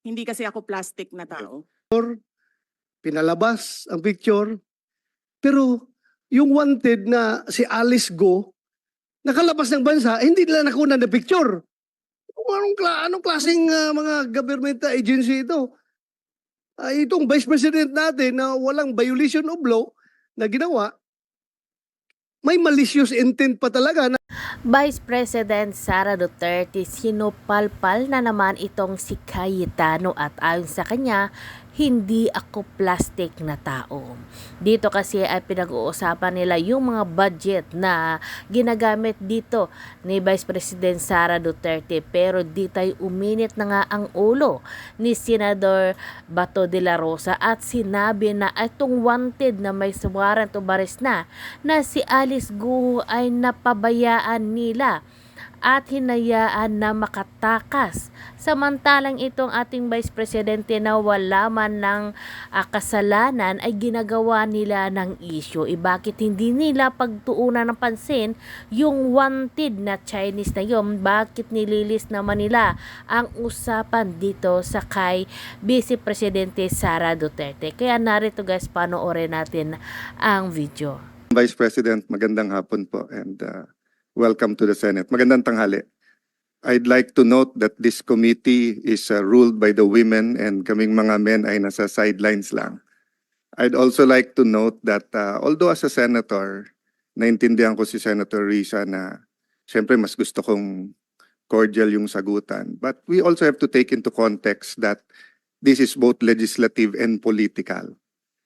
Hindi kasi ako plastic na tao. Pinalabas ang picture, pero yung wanted na si Alice Go, nakalabas ng bansa, hindi nila nakuha na picture. Anong klaseng mga government agency ito? Itong Vice President natin na walang violation of law na ginawa, may malicious intent pa talaga na Vice President Sara Duterte, sinupalpal na naman itong si Cayetano at ayon sa kanya, hindi ako plastic na tao. Dito kasi ay pinag-uusapan nila yung mga budget na ginagamit dito ni Vice President Sara Duterte, pero di tayo uminit na nga ang ulo ni Senador Bato de la Rosa at sinabi na itong wanted na may warrant of arrest na si Alice Go ay napabayaan nila at hinayaan na makatakas. Samantalang itong ating Vice Presidente na wala man ng kasalanan ay ginagawa nila ng issue. Bakit hindi nila pagtuunan ng pansin yung wanted na Chinese na yun? Bakit nililis naman nila ang usapan dito sa kay Vice Presidente Sara Duterte? Kaya narito guys, panoorin natin ang video. Vice President, magandang hapon po and welcome to the Senate. Magandang tanghali. I'd like to note that this committee is ruled by the women and kaming mga men ay nasa sidelines lang. I'd also like to note that although as a senator, naintindihan ko si Senator Risa na siyempre mas gusto kong cordial yung sagutan. But we also have to take into context that this is both legislative and political.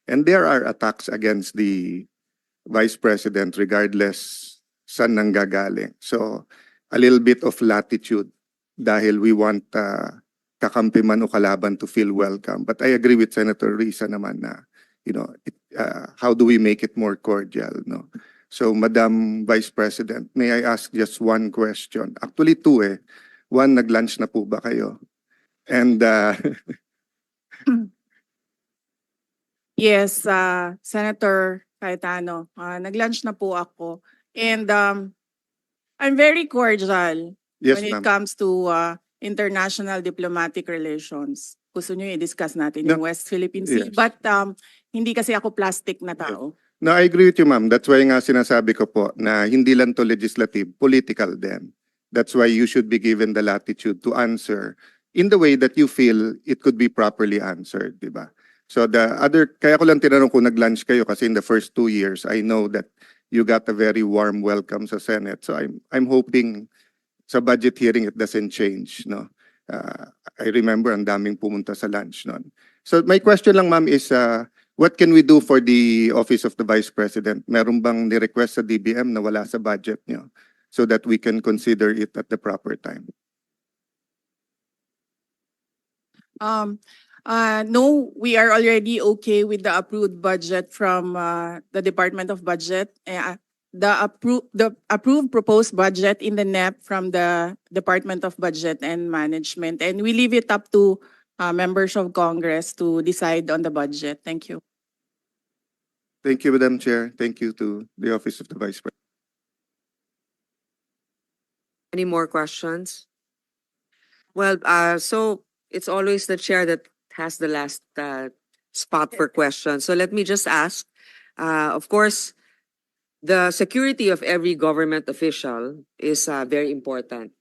And there are attacks against the Vice President regardless saan nanggagaling. So, a little bit of latitude dahil we want kakampi man o kalaban to feel welcome. But I agree with Senator Risa naman na, how do we make it more cordial, no? So, Madam Vice President, may I ask just one question? Actually, two eh. One, nag-lunch na po ba kayo? And, Yes, Senator Cayetano, nag-lunch na po ako. And I'm very cordial yes, when it ma'am. comes to international diplomatic relations. Gusto nyo i-discuss natin yung No. West Philippine Sea. Yes. But hindi kasi ako plastic na tao. No, I agree with you, ma'am. That's why nga sinasabi ko po na hindi lang to legislative, political din. That's why you should be given the latitude to answer in the way that you feel it could be properly answered, di ba? So kaya ko lang tinanong kung nag-lunch kayo kasi in the first 2 years, I know that you got a very warm welcome sa Senate. So I'm hoping sa budget hearing it doesn't change, no? I remember ang daming pumunta sa lunch noon. So my question lang, ma'am, is what can we do for the Office of the Vice President? Meron bang ni-request sa DBM na wala sa budget niyo so that we can consider it at the proper time? No, we are already okay with the approved budget from the Department of Budget. The approved proposed budget in the NEP from the Department of Budget and Management. And we leave it up to members of Congress to decide on the budget. Thank you. Thank you, Madam Chair. Thank you to the Office of the Vice President. Any more questions? Well, so it's always the chair that has the last spot for questions. So let me just ask, of course, the security of every government official is very important.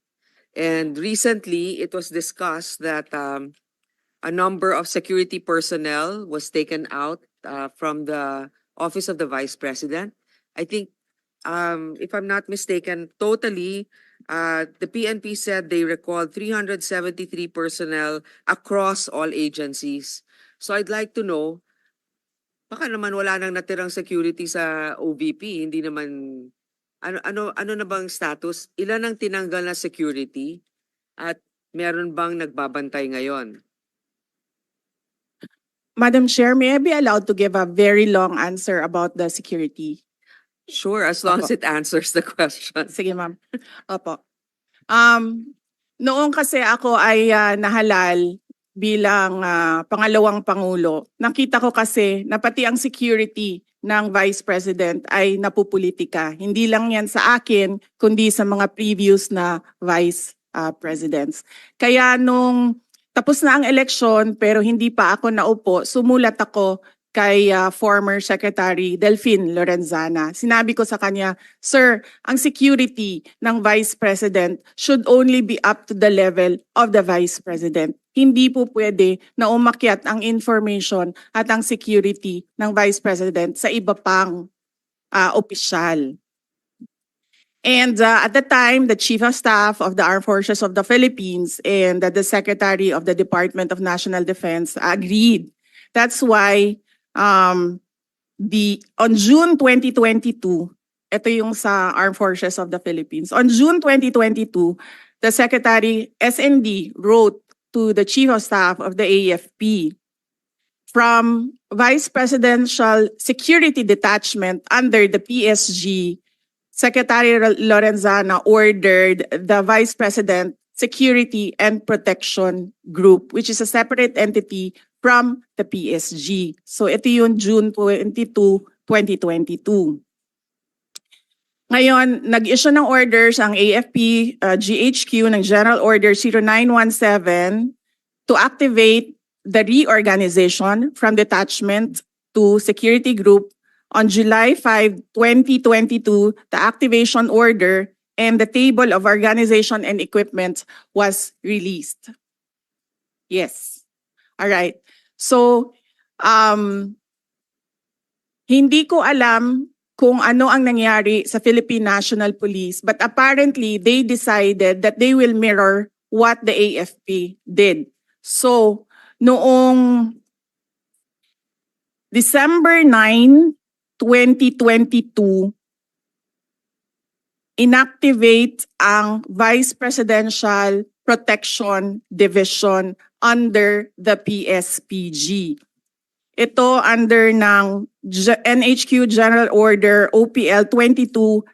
And recently, it was discussed that a number of security personnel was taken out from the Office of the Vice President. I think, if I'm not mistaken, totally, the PNP said they recalled 373 personnel across all agencies. So I'd like to know, baka naman wala nang natirang security sa OVP, hindi naman, ano na bang status? Ilan ang tinanggal na security at meron bang nagbabantay ngayon? Madam Chair, may I be allowed to give a very long answer about the security? Sure, as long as it answers the question. Sige, ma'am. Opo. Noong kasi ako ay nahalal bilang pangalawang pangulo, nakita ko kasi na pati ang security ng Vice President ay napupulitika. Hindi lang yan sa akin, kundi sa mga previous na Vice Presidents. Kaya nung tapos na ang eleksyon pero hindi pa ako naupo, sumulat ako kay former Secretary Delphine Lorenzana. Sinabi ko sa kanya, Sir, ang security ng Vice President should only be up to the level of the Vice President. Hindi po pwede na umakyat ang information at ang security ng Vice President sa iba pang opisyal. And at the time, the Chief of Staff of the Armed Forces of the Philippines and the Secretary of the Department of National Defense agreed. That's why on June 2022, ito yung sa Armed Forces of the Philippines. On June 2022, the Secretary SND wrote to the Chief of Staff of the AFP from Vice Presidential Security Detachment under the PSG. Secretary Lorenzana ordered the Vice President Security and Protection Group, which is a separate entity from the PSG. So ito yung June 22, 2022. Ngayon, nag-issue ng orders ang AFP GHQ ng General Order 0917 to activate the reorganization from detachment to security group. On July 5, 2022, the activation order and the table of organization and equipment was released. Yes. All right. So, hindi ko alam kung ano ang nangyari sa Philippine National Police, but apparently they decided that they will mirror what the AFP did. So, noong December 9, 2022, inactivate ang Vice Presidential Protection Division under the PSPG. Ito under ng NHQ General Order OPL 22-22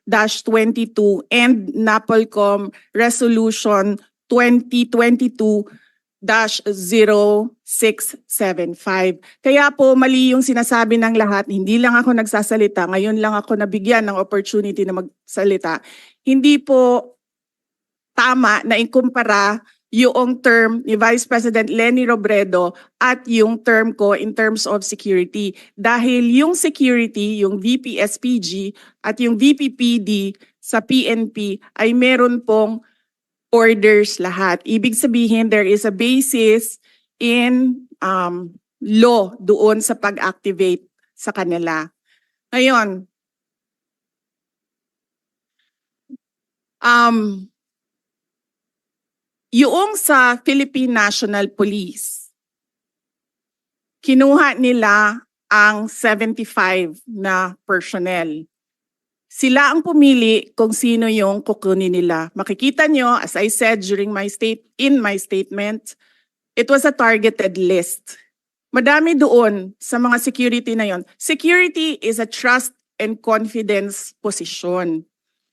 and NAPOLCOM Resolution 2022-0675. Kaya po mali yung sinasabi ng lahat, hindi lang ako nagsasalita, ngayon lang ako nabigyan ng opportunity na magsalita. Hindi po tama na ikumpara yung term ni Vice President Leni Robredo at yung term ko in terms of security. Dahil yung security, yung VP-SPG at yung VP-PD sa PNP ay meron pong orders lahat. Ibig sabihin, there is a basis in law doon sa pag-activate sa kanila. Ngayon, yung sa Philippine National Police, kinuha nila ang 75 na personnel. Sila ang pumili kung sino yung kukunin nila. Makikita nyo, as I said in my statement, it was a targeted list. Madami doon sa mga security na yon. Security is a trust and confidence position.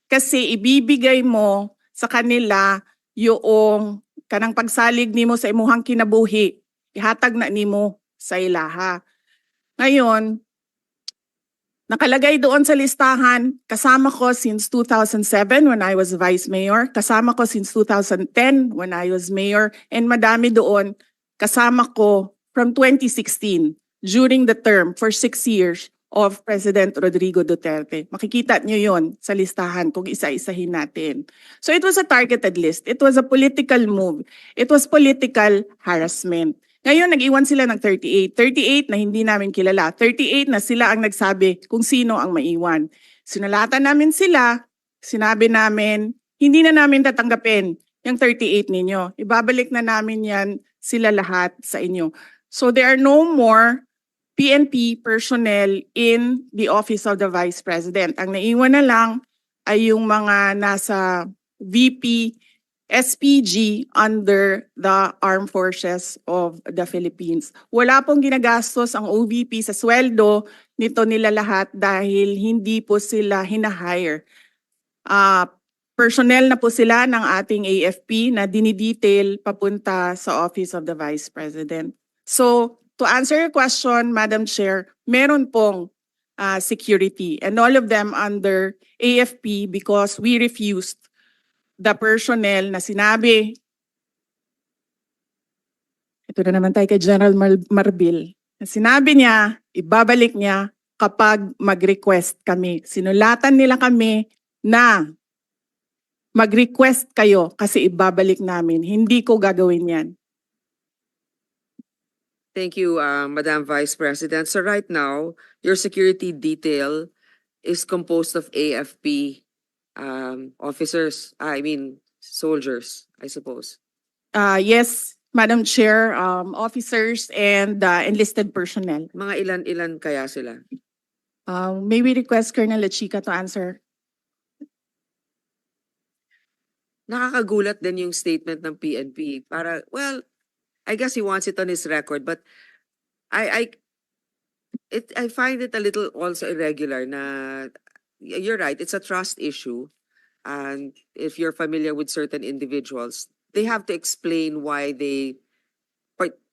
Kasi ibibigay mo sa kanila yung kanang pagsalig nimo sa imuhang kinabuhi, ihatag na nimo sa ilaha. Ngayon, nakalagay doon sa listahan, kasama ko since 2007 when I was Vice Mayor, kasama ko since 2010 when I was Mayor, and madami doon kasama ko from 2016 during the term for 6 years of President Rodrigo Duterte. Makikita nyo yon sa listahan kung isa-isahin natin. So it was a targeted list. It was a political move. It was political harassment. Ngayon, nag-iwan sila ng 38. 38 na hindi namin kilala. 38 na sila ang nagsabi kung sino ang maiwan. Sinalatan namin sila, sinabi namin, hindi na namin tatanggapin yung 38 ninyo. Ibabalik na namin yan sila lahat sa inyo. So there are no more PNP personnel in the Office of the Vice President. Ang naiwan na lang ay yung mga nasa VP SPG under the Armed Forces of the Philippines. Wala pong ginagastos ang OVP sa sweldo nito nila lahat dahil hindi po sila hinahire. Personnel na po sila ng ating AFP na dinidetail papunta sa Office of the Vice President. So, to answer your question, Madam Chair, meron pong security and all of them under AFP because we refused the personnel na sinabi ito na naman tayo kay General Marbil. Sinabi niya, ibabalik niya kapag mag-request kami. Sinulatan nila kami na mag-request kayo kasi ibabalik namin. Hindi ko gagawin yan. Thank you, Madam Vice President. So right now, your security detail is composed of AFP officers, I mean soldiers, I suppose. Yes, Madam Chair, officers and enlisted personnel. Mga ilan-ilan kaya sila? May we request Colonel Lachica to answer? Nakakagulat din yung statement ng PNP. Para, well, I guess he wants it on his record, but I find it a little also irregular na you're right, it's a trust issue. And if you're familiar with certain individuals, they have to explain why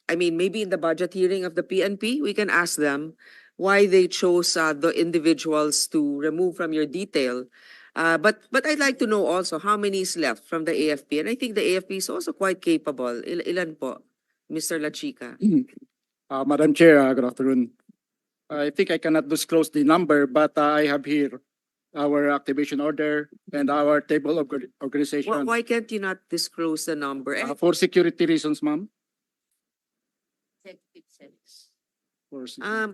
I mean, maybe in the budget hearing of the PNP, we can ask them why they chose the individuals to remove from your detail. But I'd like to know also how many is left from the AFP. And I think the AFP is also quite capable. Ilan po, Mr. Lachica? Madam Chair, good afternoon. I think I cannot disclose the number, but I have here our activation order and our table of organization. Why can't you not disclose the number? For security reasons, ma'am.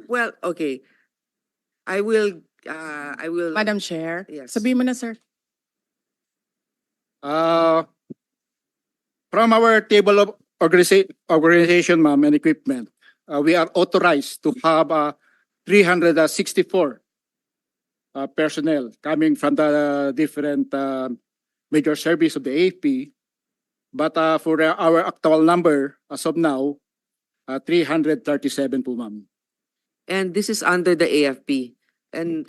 Well, okay. I will, Madam Chair, yes. sabihin mo na, sir. From our table of organization, ma'am, and equipment, we are authorized to have 364 personnel coming from the different major service of the AFP. But for our actual number, as of now, 337 po, ma'am. And this is under the AFP. And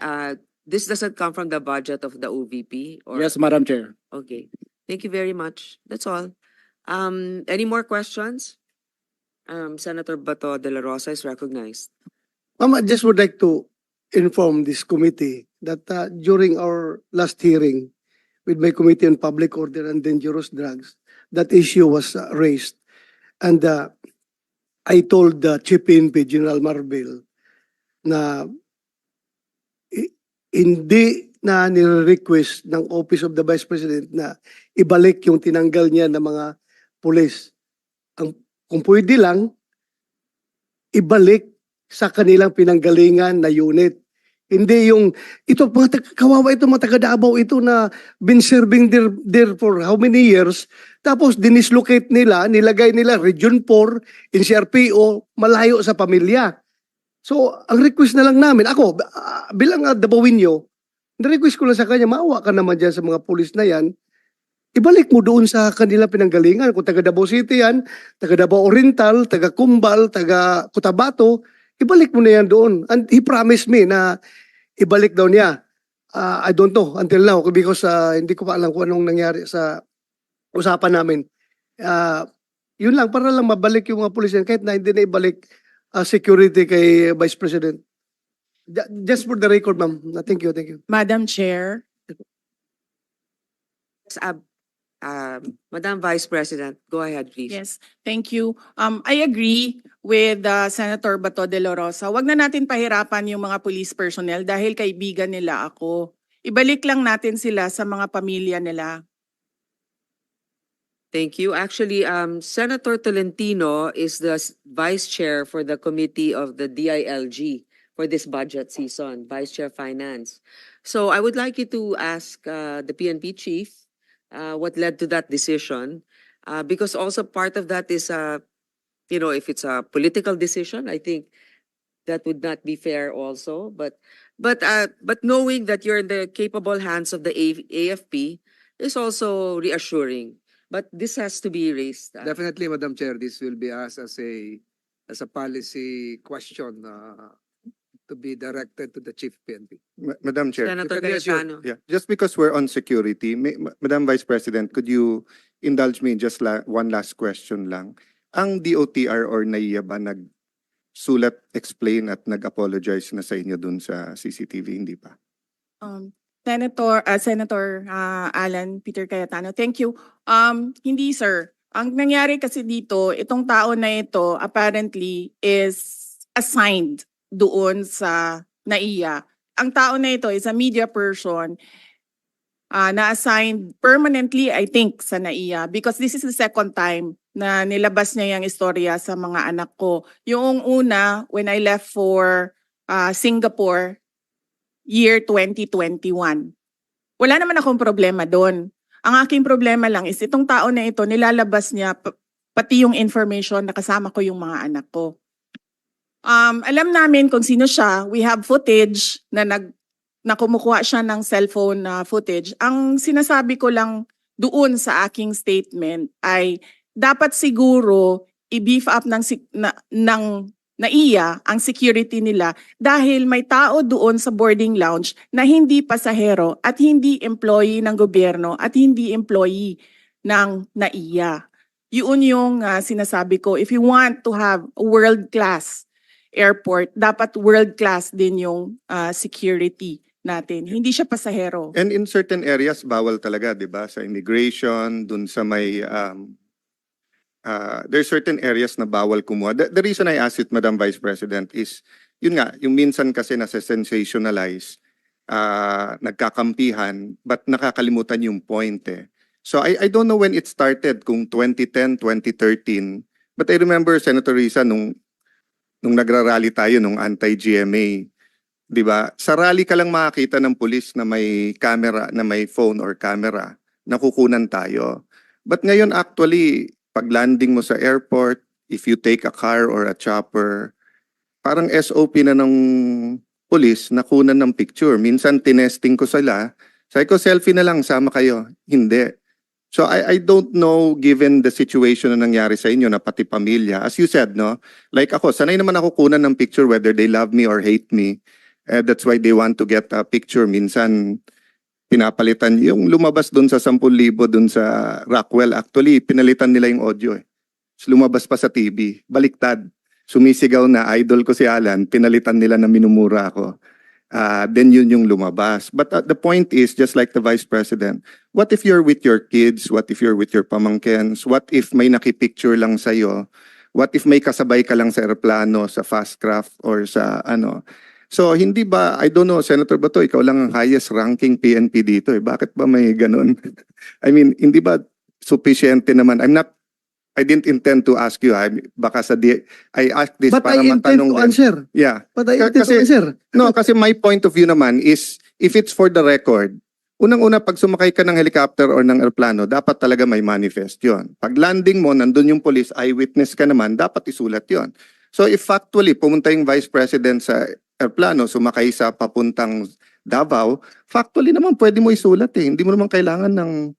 this doesn't come from the budget of the OVP? Or? Yes, Madam Chair. Okay. Thank you very much. That's all. Any more questions? Senator Bato de la Rosa is recognized. Ma'am, I just would like to inform this committee that during our last hearing with my Committee on Public Order and Dangerous Drugs, that issue was raised. And I told the Chief PNP, General Marbil, na hindi na nire-request ng Office of the Vice President na ibalik yung tinanggal niya ng mga pulis. Kung pwede lang, ibalik sa kanilang pinanggalingan na unit. Hindi yung, ito, kawawa ito, mga taga Davao ito na been serving there for how many years, tapos dinislocate nila, nilagay nila Region 4, NCRPO, malayo sa pamilya. So, ang request na lang namin, ako, bilang Davaoenyo, na-request ko lang sa kanya, maawa ka naman dyan sa mga pulis na yan, ibalik mo doon sa kanilang pinanggalingan. Kung taga Davao City yan, taga Davao Oriental, taga Cumbal, taga Cotabato, ibalik mo na yan doon. And he promised me na ibalik daw niya. I don't know until now because hindi ko pa alam kung anong nangyari sa usapan namin. Yun lang, para lang mabalik yung mga pulis yan kahit na hindi na ibalik security kay Vice President. Just for the record, ma'am. Thank you, thank you. Madam Chair. Madam Vice President, go ahead, please. Yes, thank you. I agree with Senator Bato de la Rosa. Wag na natin pahirapan yung mga police personnel dahil kaibigan nila ako. Ibalik lang natin sila sa mga pamilya nila. Thank you. Actually, Senator Tolentino is the Vice Chair for the Committee of the DILG for this budget season, Vice Chair Finance. So I would like you to ask the PNP Chief what led to that decision, because also part of that is, if it's a political decision, I think that would not be fair also. But knowing that you're in the capable hands of the AFP is also reassuring. But this has to be raised. Definitely, Madam Chair, this will be asked as a policy question to be directed to the Chief PNP. Madam Chair. Senator You can be assured. Cayetano. Yeah, just because we're on security, Madam Vice President, could you indulge me in just one last question lang? Ang DOTR or NAIA ba nagsulat, explain at nag-apologize na sa inyo dun sa CCTV, hindi pa? Senator Alan Peter Cayetano, thank you. Hindi, sir. Ang nangyari kasi dito, itong tao na ito apparently is assigned doon sa NAIA. Ang tao na ito is a media person na-assigned permanently, I think, sa NAIA because this is the second time na nilabas niya yung istorya sa mga anak ko. Yung una, when I left for Singapore, year 2021. Wala naman akong problema doon. Ang aking problema lang is itong tao na ito, nilalabas niya pati yung information na kasama ko yung mga anak ko. Alam namin kung sino siya. We have footage na kumukuha siya ng cellphone footage. Ang sinasabi ko lang doon sa aking statement ay dapat siguro i-beef up ng NAIA ang security nila dahil may tao doon sa boarding lounge na hindi pasahero at hindi employee ng gobyerno at hindi employee ng NAIA. Yun yung sinasabi ko. If you want to have a world-class airport, dapat world-class din yung security natin. Hindi siya pasahero. And in certain areas, bawal talaga, di ba? Sa immigration, dun sa may... there's certain areas na bawal kumuha. The reason I asked it, Madam Vice President, is yun nga, yung minsan kasi nasa-sensationalize, nagkakampihan, but nakakalimutan yung point eh. So I don't know when it started, kung 2010, 2013, but I remember, Senator Risa, nung nagrarally tayo, nung anti-GMA, di ba? Sa rally ka lang makakita ng pulis na may camera, na may phone or camera, nakukunan tayo. But ngayon actually, pag landing mo sa airport, if you take a car or a chopper, parang SOP na ng police, nakunan ng picture. Minsan tinesting ko sila, sabi ko selfie na lang, sama kayo. Hindi. So I don't know, given the situation na nangyari sa inyo na pati pamilya, as you said, no? Like ako, sanay naman ako kunan ng picture whether they love me or hate me. That's why they want to get a picture. Minsan, pinapalitan yung lumabas doon sa 10,000 doon sa Rockwell, actually pinalitan nila yung audio eh. So, lumabas pa sa TV, baliktad. Sumisigaw na idol ko si Alan, pinalitan nila na minumura ako. Then yun yung lumabas. But the point is, just like the Vice President, what if you're with your kids? What if you're with your pamangkens? What if may nakipicture lang sa'yo? What if may kasabay ka lang sa aeroplano, sa Fastcraft, or sa ano? So hindi ba, I don't know, Senator Bato, ikaw lang ang highest ranking PNP dito eh. Bakit ba may ganun? I mean, hindi ba sufficiente naman? I didn't intend to ask you. Baka I asked this But para I intend matanong to din. answer. Yeah. But I intend to Kasi- answer. No, kasi my point of view naman is, if it's for the record, unang-una pag sumakay ka ng helicopter or ng aeroplano, dapat talaga may manifest yon. Pag landing mo, nandun yung police, eyewitness ka naman, dapat isulat yon. So if factually, pumunta yung Vice President sa aeroplano, sumakay sa papuntang Davao, factually naman pwede mo isulat eh. Hindi mo naman kailangan ng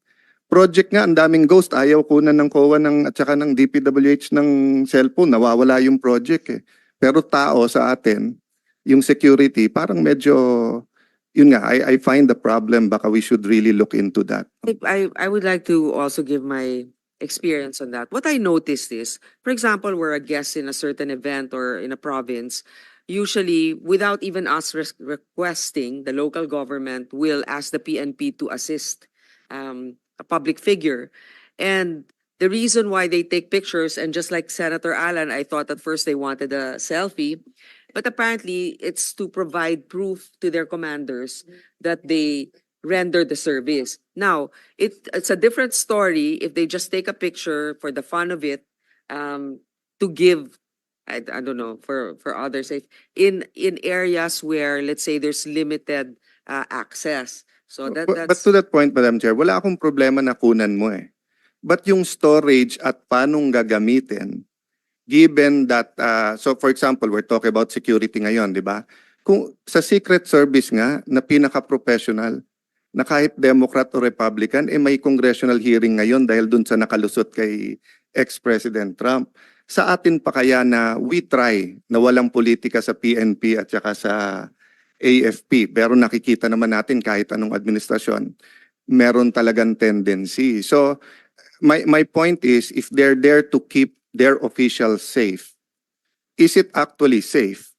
project nga, ang daming ghost, ayaw kunan ng COA at saka ng DPWH ng cellphone, nawawala yung project eh. Pero tao sa atin, yung security, parang medyo, yun nga, I find the problem, baka we should really look into that. I would like to also give my experience on that. What I noticed is, for example, we're a guest in a certain event or in a province, usually without even us requesting, the local government will ask the PNP to assist a public figure. And the reason why they take pictures, and just like Senator Alan, I thought at first they wanted a selfie, but apparently it's to provide proof to their commanders that they render the service. Now, it's a different story if they just take a picture for the fun of it, to give, I don't know, for others, in areas where, let's say, there's limited access. So But that's to that point, Madam Chair, wala akong problema na kunan mo eh. But yung storage at paanong gagamitin, given that, so for example, we're talking about security ngayon, di ba? Kung sa Secret Service nga, na pinaka-professional, na kahit Democrat o Republican, may congressional hearing ngayon dahil dun sa nakalusot kay ex-President Trump. Sa atin pa kaya na we try na walang politika sa PNP at saka sa AFP, pero nakikita naman natin kahit anong administrasyon, meron talagang tendency. So, my point is, if they're there to keep their officials safe, is it actually safe?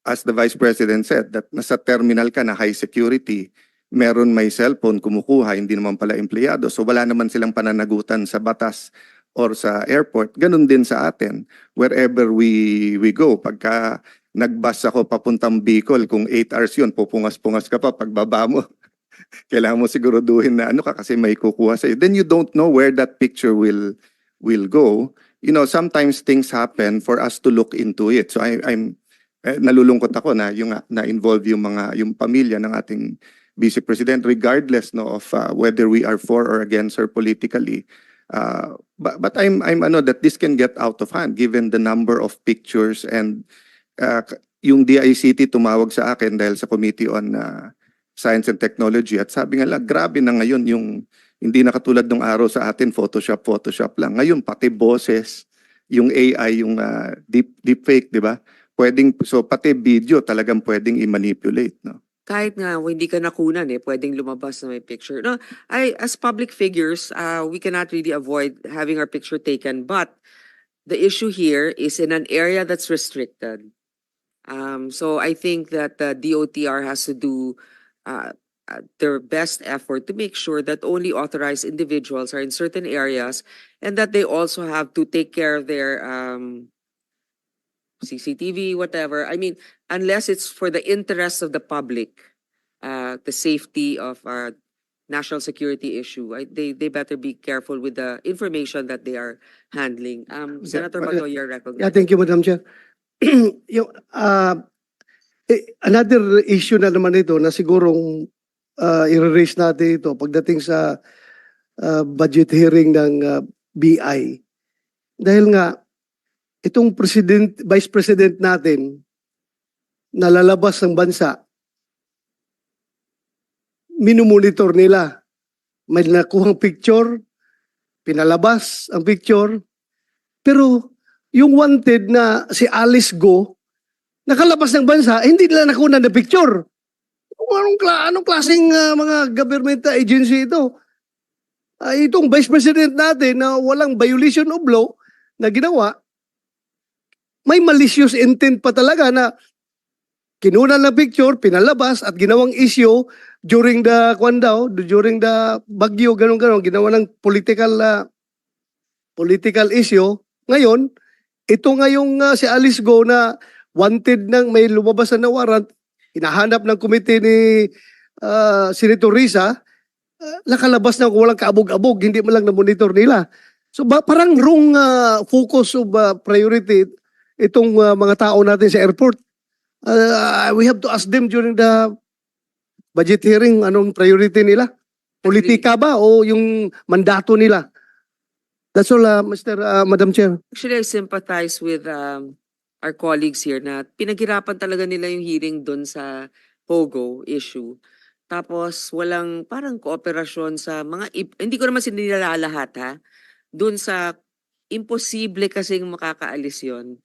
As the Vice President said, that nasa terminal ka na high security, meron may cellphone, kumukuha, hindi naman pala empleyado. So wala naman silang pananagutan sa batas or sa airport. Ganun din sa atin. Wherever we go, pagka nagbus ako papuntang Bicol, kung 8 hours yun, pupungas-pungas ka pa pagbaba mo. Kailangan mo siguraduhin na ano ka kasi may kukuha sa'yo. Then you don't know where that picture will go. You know, sometimes things happen for us to look into it. So I'm nalulungkot ako na yung na-involve yung pamilya ng ating Vice President regardless no of whether we are for or against her politically. But I'm ano that this can get out of hand given the number of pictures and yung DICT tumawag sa akin dahil sa Committee on Science and Technology at sabi nga lang grabe na ngayon yung hindi na katulad ng araw sa atin Photoshop lang. Ngayon pati boses, yung AI, yung deepfake, di ba? So pati video talagang pwedeng i-manipulate, no? Kahit nga hindi ka nakunan pwedeng lumabas na may picture. No, as public figures, we cannot really avoid having our picture taken. But the issue here is in an area that's restricted. So I think that the DOTR has to do their best effort to make sure that only authorized individuals are in certain areas and that they also have to take care of their CCTV, whatever. I mean, unless it's for the interest of the public, the safety of our national security issue, they better be careful with the information that they are handling. Senator Bato, you're Yeah, recognized. thank you, Madam Chair. Yung, another issue na naman ito na sigurong i-raise natin ito pagdating sa budget hearing ng BI. Dahil nga, itong Vice President natin na lalabas ng bansa, minumonitor nila. May nakuhang picture, pinalabas ang picture, pero yung wanted na si Alice Go, nakalabas ng bansa, hindi nila nakuha na picture. Anong klaseng mga government agency ito? Itong Vice President natin na walang violation of law na ginawa, may malicious intent pa talaga na kinuha na picture, pinalabas at ginawang issue during the during the bagyo, ganun, ginawa ng political issue. Ngayon, ito ngayong si Alice Go na wanted nang may lumabas na warrant, hinahanap ng komite ni Senator Risa, nakalabas na walang kaabog-abog, hindi man lang na-monitor nila. So parang wrong focus of priority itong mga tao natin sa airport. We have to ask them during the budget hearing anong priority nila. Politika ba o yung mandato nila? That's all, Madam Chair. Actually, I sympathize with our colleagues here na pinaghirapan talaga nila yung hearing dun sa POGO issue. Tapos walang parang kooperasyon sa mga, hindi ko naman sinilala lahat ha, dun sa imposible kasing makakaalis yon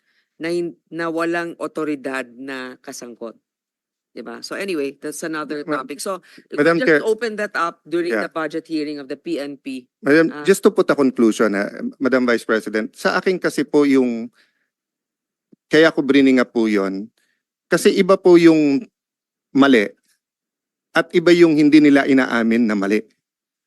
na walang otoridad na kasangkot. Diba? So anyway, that's another topic. So Madam just Chair. open that up during Yeah. the budget hearing of the PNP. Madam, Ah. just to put a conclusion, Madam Vice President, sa akin kasi po kaya ko bringing up po yun, kasi iba po yung mali at iba yung hindi nila inaamin na mali.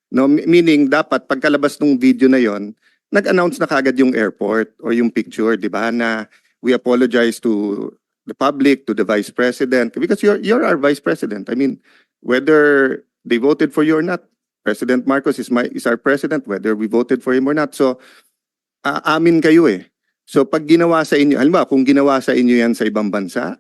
No, meaning dapat pagkalabas ng video na yon, nag-announce na kagad yung airport or yung picture, di ba, na we apologize to the public, to the Vice President, because you're our Vice President. I mean, whether they voted for you or not, President Marcos is our president, whether we voted for him or not. So, amin kayo eh. So, pag ginawa sa inyo, halimbawa, kung ginawa sa inyo yan sa ibang bansa,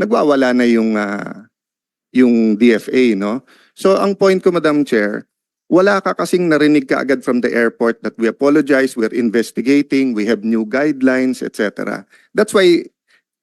nagwawala na yung DFA, no? So, ang point ko, Madam Chair, wala ka kasing narinig ka agad from the airport that we apologize, we're investigating, we have new guidelines, etc. That's why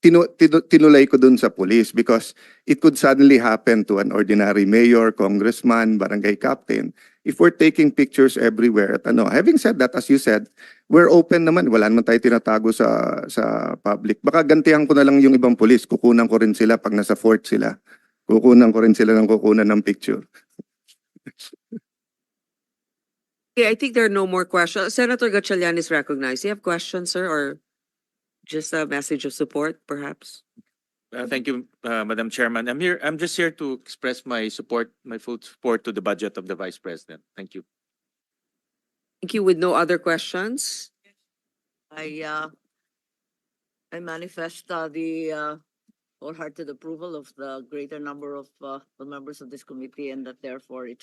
tinulay ko dun sa police because it could suddenly happen to an ordinary mayor, congressman, barangay captain if we're taking pictures everywhere at ano. Having said that, as you said, we're open naman. Wala naman tayo tinatago sa public. Baka gantihan ko na lang yung ibang police. Kukunan ko rin sila pag nasa fort sila. Kukunan ko rin sila ng kukunan ng picture. Okay, I think there are no more questions. Senator Gatchalian is recognized. You have questions, sir, or just a message of support, perhaps? Thank you, Madam Chairman. I'm just here to express my support, my full support to the budget of the Vice President. Thank you. Thank you. With no other questions? I manifest the wholehearted approval of the greater number of the members of this committee, and that therefore it